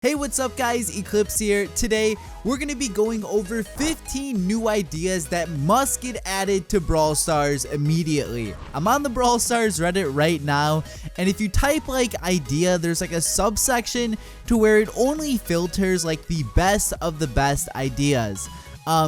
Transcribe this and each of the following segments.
Hey, what's up guys, Eclipse here. Today, we're going to be going over 15 new ideas that must get added to Brawl Stars immediately. I'm on the Brawl Stars Reddit right now, and if you type like idea, there's like a subsection to where it only filters like the best of the best ideas.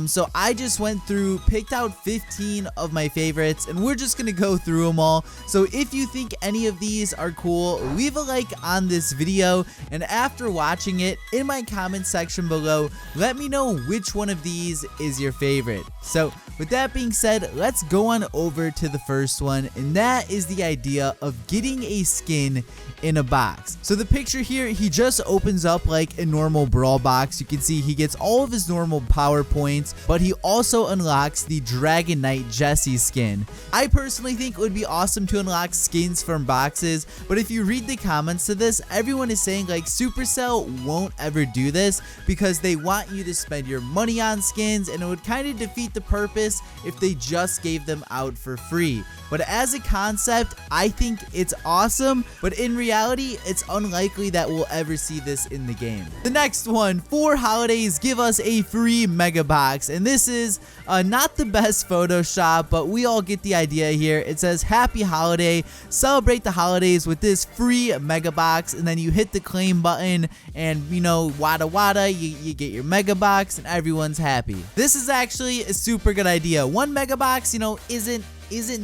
So I just went through, picked out 15 of my favorites, and we're just gonna go through them all. So if you think any of these are cool, leave a like on this video, and after watching it, in my comment section below, let me know which one of these is your favorite. So with that being said, let's go on over to the first one, and that is the idea of getting a skin in a box. So the picture here, he just opens up like a normal Brawl box. You can see he gets all of his normal power points, but he also unlocks the Dragon Knight Jesse skin. I personally think it would be awesome to unlock skins from boxes, but if you read the comments to this, everyone is saying like Supercell won't ever do this because they want you to spend your money on skins, and it would kind of defeat the purpose if they just gave them out for free. But as a concept, I think it's awesome, but in reality, it's unlikely that we'll ever see this in the game. The next one, for holidays, give us a free mega box, and this is not the best Photoshop, but we all get the idea here. It says happy holiday, celebrate the holidays with this free mega box, and then you hit the claim button, and you know, wada wada, you get your mega box, and everyone's happy. This is actually a super good idea. One mega box, you know, isn't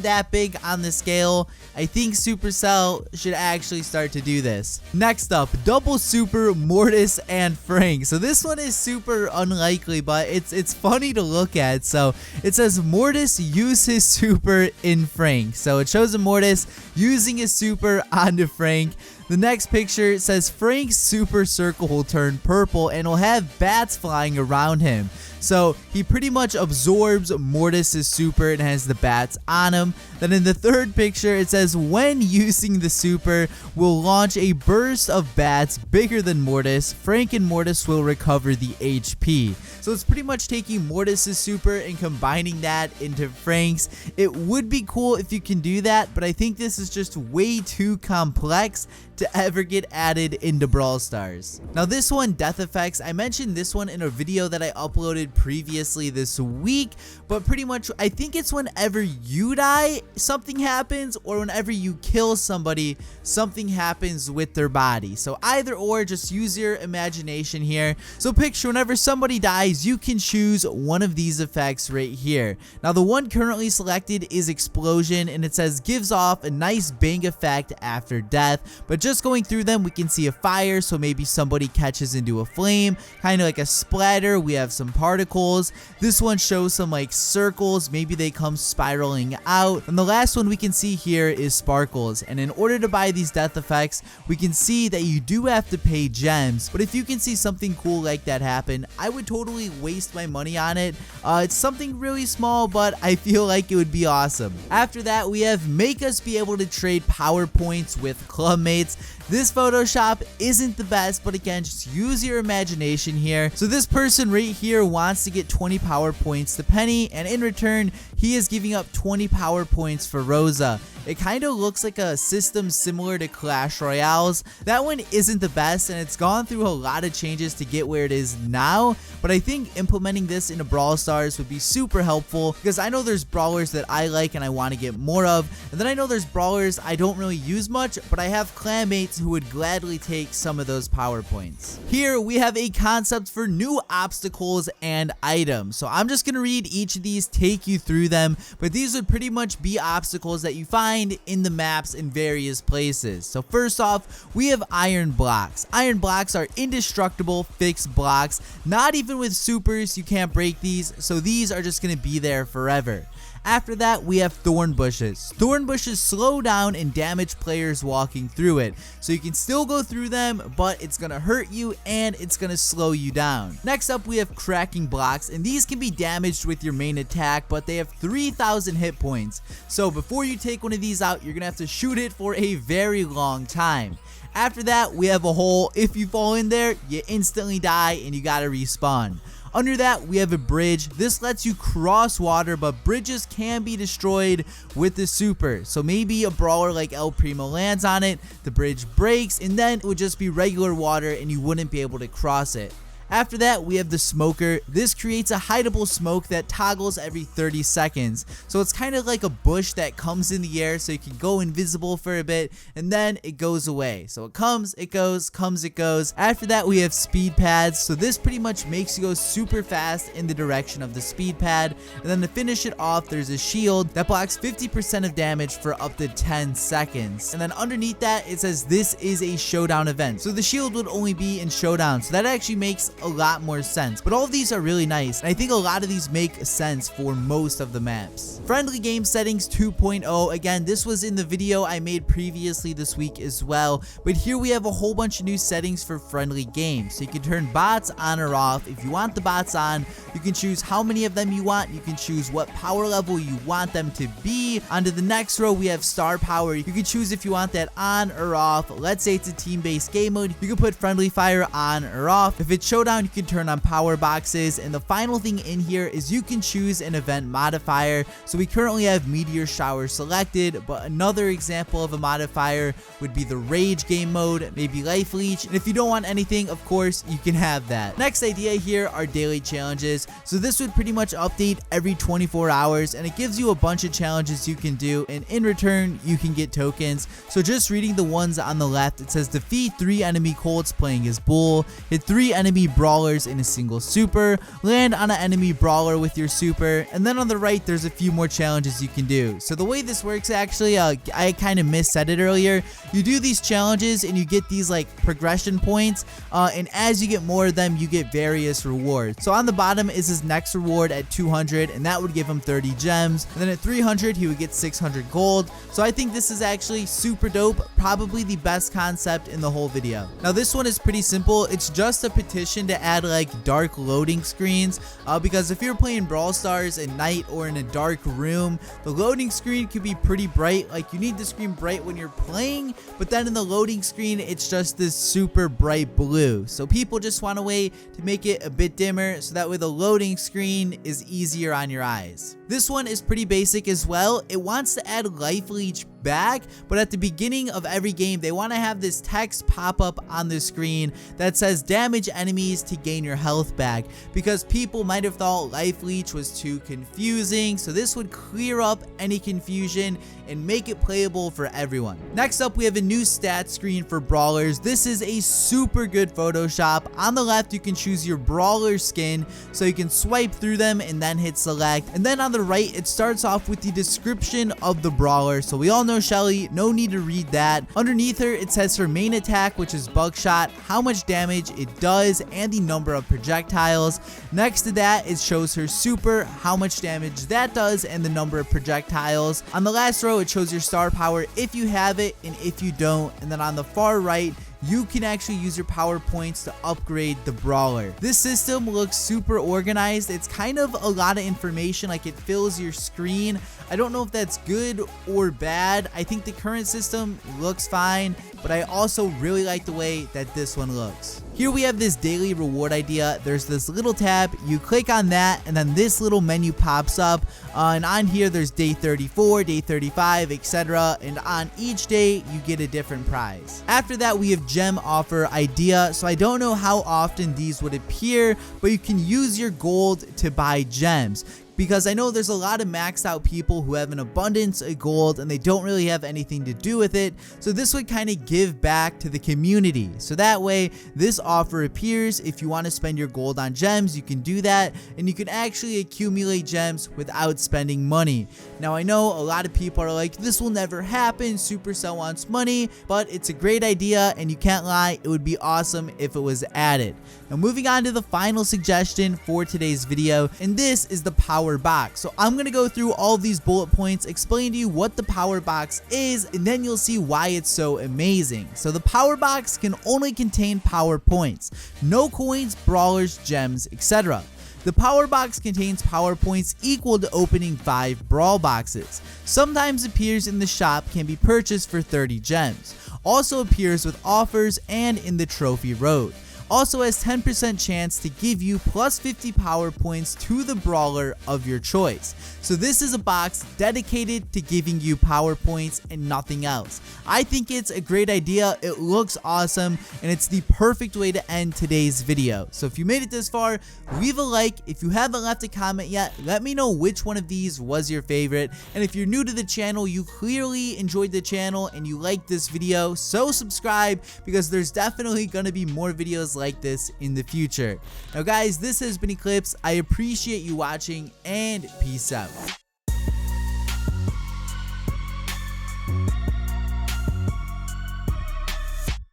that big on the scale. I think Supercell should actually start to do this. Next up, double super Mortis and Frank. So this one is super unlikely, but it's funny to look at. So it says Mortis use his super in Frank. So it shows a Mortis using his super onto Frank. The next picture says Frank's super circle will turn purple and will have bats flying around him. So he pretty much absorbs Mortis's super and has the bats on him. Then in the third picture, it says when using the super will launch a burst of bats bigger than Mortis. Frank and Mortis will recover the HP. So it's pretty much taking Mortis's super and combining that into Frank's. It would be cool if you can do that, but I think this is just way too complex to ever get added into Brawl Stars. Now this one, death effects, I mentioned this one in a video that I uploaded previously this week, but pretty much I think it's whenever you die, something happens, or whenever you kill somebody, something happens with their body. So either or, just use your imagination here. So picture whenever somebody dies, you can choose one of these effects right here. Now the one currently selected is explosion, and it says gives off a nice bang effect after death, but just going through them, we can see a fire, so maybe somebody catches into a flame, kind of like a splatter. We have some particles. This one shows some like circles, maybe they come spiraling out. And the last one we can see here is sparkles. And in order to buy these death effects, we can see that you do have to pay gems, but if you can see something cool like that happen, I would totally waste my money on it. It's something really small, but I feel like it would be awesome. After that, we have make us be able to trade power points with clubmates. This Photoshop isn't the best, but again, just use your imagination here. So this person right here wants to get 20 power points to Penny, and in return, he is giving up 20 power points for Rosa. It kind of looks like a system similar to Clash Royale's. That one isn't the best, and it's gone through a lot of changes to get where it is now, but I think implementing this into Brawl Stars would be super helpful, because I know there's brawlers that I like and I want to get more of, and then I know there's brawlers I don't really use much, but I have clanmates who would gladly take some of those power points. Here we have a concept for new obstacles and items. So I'm just going to read each of these, take you through them, but these would pretty much be obstacles that you find in the maps in various places. So first off, we have iron blocks. Iron blocks are indestructible fixed blocks. Not even with supers you can't break these, so these are just going to be there forever. After that, we have thorn bushes. Thorn bushes slow down and damage players walking through it. So you can still go through them, but it's going to hurt you and it's going to slow you down. Next up, we have cracking blocks, and these can be damaged with your main attack, but they have 3,000 hit points. So before you take one of these out, you're going to have to shoot it for a very long time. After that, we have a hole. If you fall in there, you instantly die and you gotta respawn. Under that, we have a bridge. This lets you cross water, but bridges can be destroyed with the super. So maybe a brawler like El Primo lands on it, the bridge breaks, and then it would just be regular water and you wouldn't be able to cross it. After that, we have the smoker. This creates a hideable smoke that toggles every 30 seconds. So it's kind of like a bush that comes in the air, so you can go invisible for a bit and then it goes away. So it comes, it goes, comes, it goes. After that, we have speed pads. So this pretty much makes you go super fast in the direction of the speed pad. And then to finish it off, there's a shield that blocks 50% of damage for up to 10 seconds. And then underneath that, it says this is a showdown event. So the shield would only be in showdown. So that actually makes a lot more sense, but all of these are really nice, and I think a lot of these make sense for most of the maps. Friendly game settings 2.0. Again, this was in the video I made previously this week as well, but here we have a whole bunch of new settings for friendly games. So you can turn bots on or off. If you want the bots on, you can choose how many of them you want. You can choose what power level you want them to be. Onto the next row, we have star power. You can choose if you want that on or off. Let's say it's a team-based game mode, you can put friendly fire on or off. If it's showdown, you can turn on power boxes. And the final thing in here is you can choose an event modifier. So we currently have meteor shower selected, but another example of a modifier would be the rage game mode, maybe life leech. And if you don't want anything, of course you can have that. Next idea here are daily challenges. So this would pretty much update every 24 hours, and it gives you a bunch of challenges you can do, and in return you can get tokens. So just reading the ones on the left, it says defeat 3 enemy Colts playing as Bull, hit 3 enemy brawlers in a single super, land on an enemy brawler with your super, and then on the right there's a few more challenges you can do. So the way this works, actually, I kind of missaid it earlier. You do these challenges and you get these like progression points, and as you get more of them, you get various rewards. So on the bottom is his next reward at 200, and that would give him 30 gems, and then at 300 he would get 600 gold. So I think this is actually super dope, probably the best concept in the whole video. Now this one is pretty simple. It's just a petition to add like dark loading screens, because if you're playing Brawl Stars at night or in a dark room, the loading screen could be pretty bright. Like you need the screen bright when you're playing, but then in the loading screen it's just this super bright blue. So people just want a way to make it a bit dimmer, so that way the loading screen is easier on your eyes. This one is pretty basic as well. It wants to add life leech back, but at the beginning of every game they want to have this text pop up on the screen that says damage enemies to gain your health back, because people might have thought life leech was too confusing. So this would clear up any confusion and make it playable for everyone. Next up, we have a new stat screen for brawlers. This is a super good Photoshop. On the left you can choose your brawler skin, so you can swipe through them and then hit select, and then on the right it starts off with the description of the brawler. So we all know Shelly, no need to read that. Underneath her it says her main attack, which is buckshot, how much damage it does, and the number of projectiles. Next to that it shows her super, how much damage that does, and the number of projectiles. On the last row it shows your star power if you have it and if you don't, and then on the far right you can actually use your power points to upgrade the brawler. This system looks super organized. It's kind of a lot of information, like it fills your screen. I don't know if that's good or bad. I think the current system looks fine, but I also really like the way that this one looks. Here we have this daily reward idea. There's this little tab, you click on that, and then this little menu pops up, and on here there's day 34, day 35, etc., and on each day you get a different prize. After that we have gem offer idea. So I don't know how often these would appear, but you can use your gold to buy gems, because I know there's a lot of maxed out people who have an abundance of gold and they don't really have anything to do with it. So this would kind of give back to the community. So that way this offer appears. If you want to spend your gold on gems, you can do that, and you can actually accumulate gems without spending money. Now I know a lot of people are like, this will never happen, Supercell wants money, but it's a great idea, and you can't lie, it would be awesome if it was added. Now moving on to the final suggestion for today's video, and this is the power box. So I'm gonna go through all of these bullet points, explain to you what the power box is, and then you'll see why it's so amazing. So the power box can only contain power points, no coins, brawlers, gems, etc. The power box contains power points equal to opening 5 brawl boxes. Sometimes appears in the shop, can be purchased for 30 gems. Also appears with offers and in the trophy road. also has 10% chance to give you plus 50 power points to the brawler of your choice. So this is a box dedicated to giving you power points and nothing else. I think it's a great idea, it looks awesome, and it's the perfect way to end today's video. So if you made it this far, leave a like. If you haven't left a comment yet, let me know which one of these was your favorite. And if you're new to the channel, you clearly enjoyed the channel and you liked this video, so subscribe, because there's definitely gonna be more videos like this in the future. Now guys, this has been Eclipse. I appreciate you watching, and peace out.